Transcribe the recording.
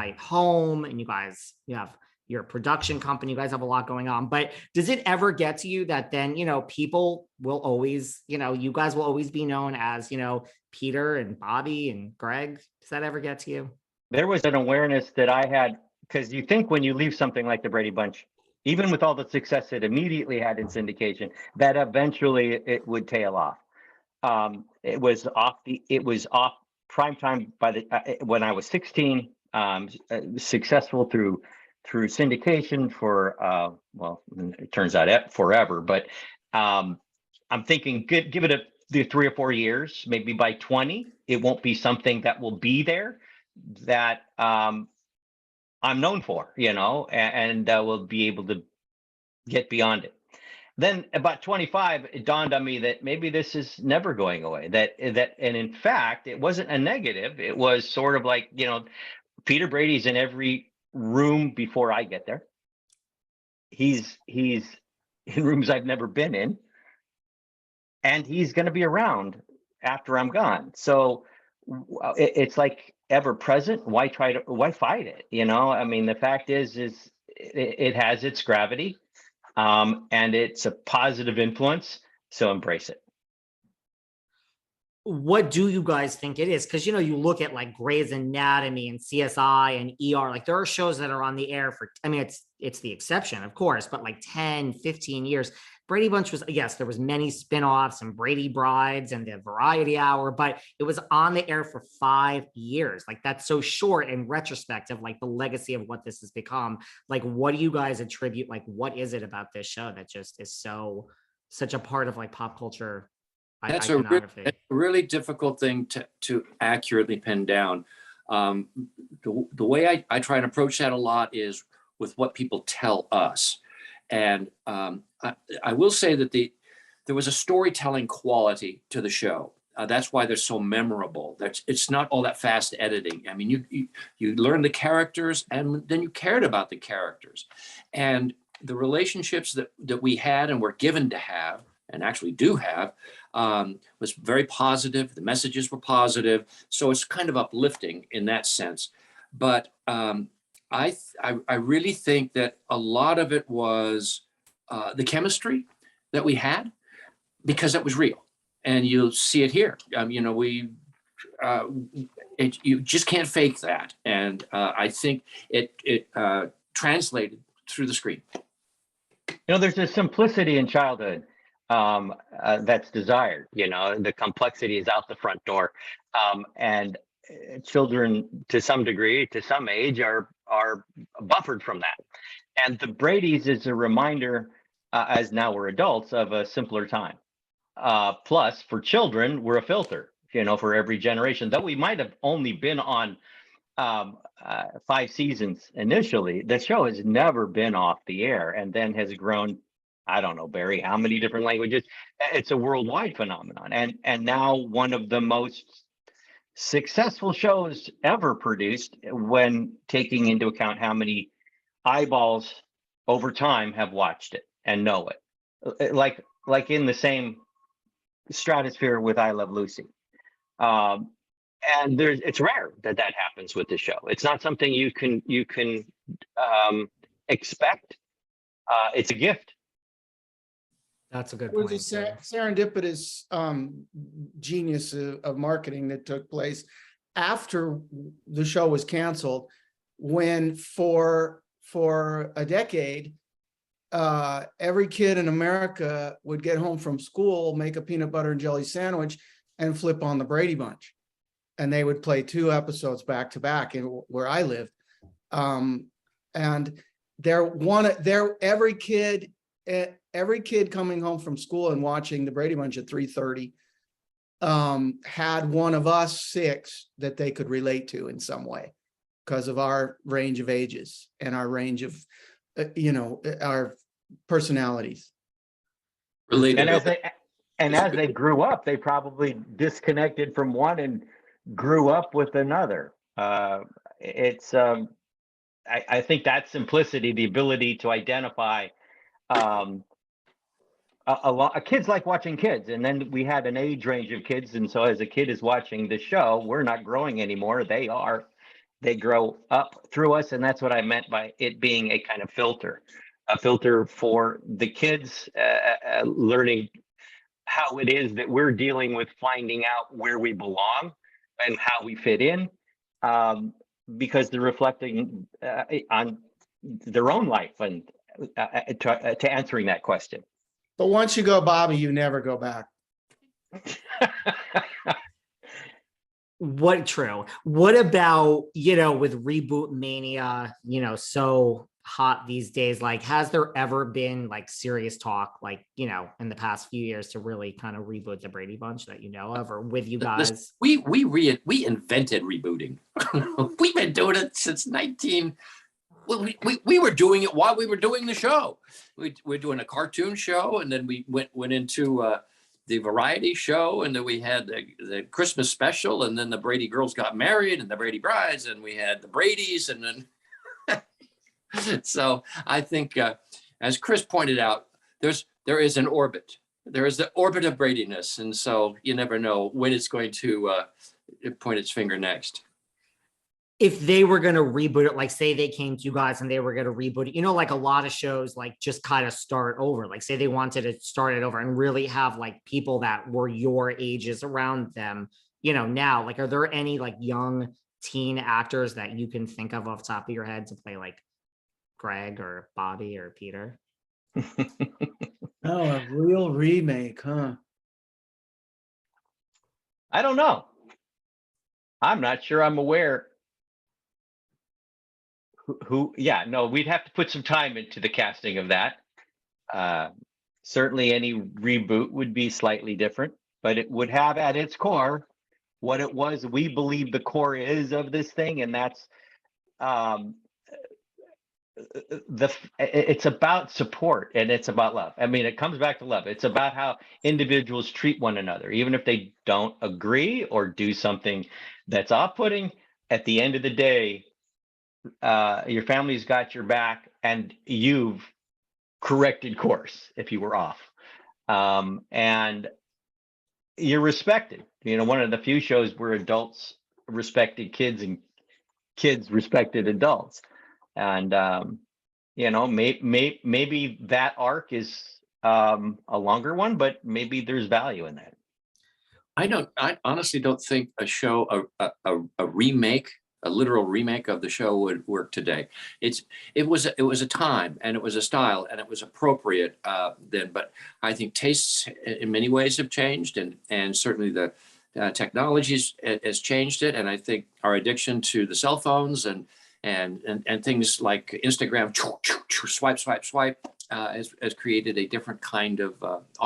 night home, and you have your production company, you guys have a lot going on. But does it ever get to you that then, people will always, you guys will always be known as, Peter and Bobby and Greg? Does that ever get to you? There was an awareness that I had, because you think when you leave something like the Brady Bunch, even with all the success it immediately had in syndication, that eventually it would tail off. It was off primetime when I was 16, successful through syndication for it turns out forever, but I'm thinking give it the 3 or 4 years, maybe by 20 it won't be something that will be there that I'm known for, and we'll be able to get beyond it. Then about 25, it dawned on me that maybe this is never going away. And in fact, it wasn't a negative. It was sort of like, Peter Brady's in every room before I get there. He's in rooms I've never been in, and he's going to be around after I'm gone. So it's like ever present. Why fight it? I mean, the fact is it has its gravity. And it's a positive influence, so embrace it. What do you guys think it is? Because, you look at like Grey's Anatomy and CSI and ER, like there are shows that are on the air for, it's the exception, of course, but like 10, 15 years. Brady Bunch was, yes, there was many spinoffs and Brady Brides and the Variety Hour, but it was on the air for 5 years. Like that's so short in retrospect of like the legacy of what this has become. Like, what do you guys attribute? Like, what is it about this show that just is such a part of like pop culture? That's a really difficult thing to accurately pin down. The way I try and approach that a lot is with what people tell us. And I will say that there was a storytelling quality to the show. That's why they're so memorable. It's not all that fast editing. I mean, you learn the characters, and then you cared about the characters. And the relationships that we had and were given to have, and actually do have, was very positive. The messages were positive. So it's kind of uplifting in that sense. But I really think that a lot of it was the chemistry that we had, because it was real, and you'll see it here. You just can't fake that, and I think it translated through the screen. There's a simplicity in childhood that's desired. The complexity is out the front door, and children, to some degree, to some age, are buffered from that. And the Brady's is a reminder, as now we're adults, of a simpler time. Plus, for children, we're a filter, for every generation. Though we might have only been on 5 seasons initially, the show has never been off the air, and then has grown, I don't know, Barry, how many different languages? It's a worldwide phenomenon. And now one of the most successful shows ever produced, when taking into account how many eyeballs over time have watched it and know it, like in the same stratosphere with I Love Lucy. And it's rare that happens with the show. It's not something you can expect. It's a gift. That's a good point. It was a serendipitous genius of marketing that took place after the show was canceled, when for a decade, every kid in America would get home from school, make a peanut butter and jelly sandwich, and flip on the Brady Bunch. And they would play 2 episodes back to back in where I lived. And every kid coming home from school and watching the Brady Bunch at 3:30 had one of us 6 that they could relate to in some way, because of our range of ages and our range of, our personalities. And as they grew up, they probably disconnected from one and grew up with another. I think that simplicity, the ability to identify, kids like watching kids, and then we had an age range of kids, and so as a kid is watching the show, we're not growing anymore, they are. they grow up through us. And that's what I meant by it being a kind of filter, a filter for the kids, learning how it is that we're dealing with finding out where we belong and how we fit in, because they're reflecting on their own life and to answering that question. But once you go Bobby, you never go back. What true? What about, with reboot mania, so hot these days? Like, has there ever been like serious talk, like, in the past few years to really kind of reboot the Brady Bunch that you know of, or with you guys? We invented rebooting. We've been doing it since we were doing it while we were doing the show. We're doing a cartoon show, and then we went into the variety show, and then we had the Christmas special, and then the Brady Girls Got Married, and the Brady Brides, and we had the Bradys, and then so I think, as Chris pointed out, there is an orbit. There is the orbit of Bradiness, and so you never know when it's going to point its finger next. If they were going to reboot it, like say they came to you guys and they were going to reboot it, like a lot of shows like just kind of start over, like say they wanted to start it over and really have like people that were your ages around them, now, like, are there any like young teen actors that you can think of off the top of your head to play like Greg or Bobby or Peter? Oh, a real remake, huh? I don't know. I'm not sure I'm aware. Yeah, no, we'd have to put some time into the casting of that. Certainly any reboot would be slightly different, but it would have at its core what it was we believe the core is of this thing, and that's it's about support and it's about love. I mean, it comes back to love. It's about how individuals treat one another, even if they don't agree or do something that's off-putting. At the end of the day, your family's got your back, and you've corrected course if you were off, and you're respected. One of the few shows where adults respected kids and kids respected adults, and maybe that arc is a longer one, but maybe there's value in that. I honestly don't think a remake, a literal remake of the show would work today. It was a time, and it was a style, and it was appropriate then. But I think tastes in many ways have changed, and certainly the technologies has changed it. And I think our addiction to the cell phones and things like Instagram, swipe, has created a different kind of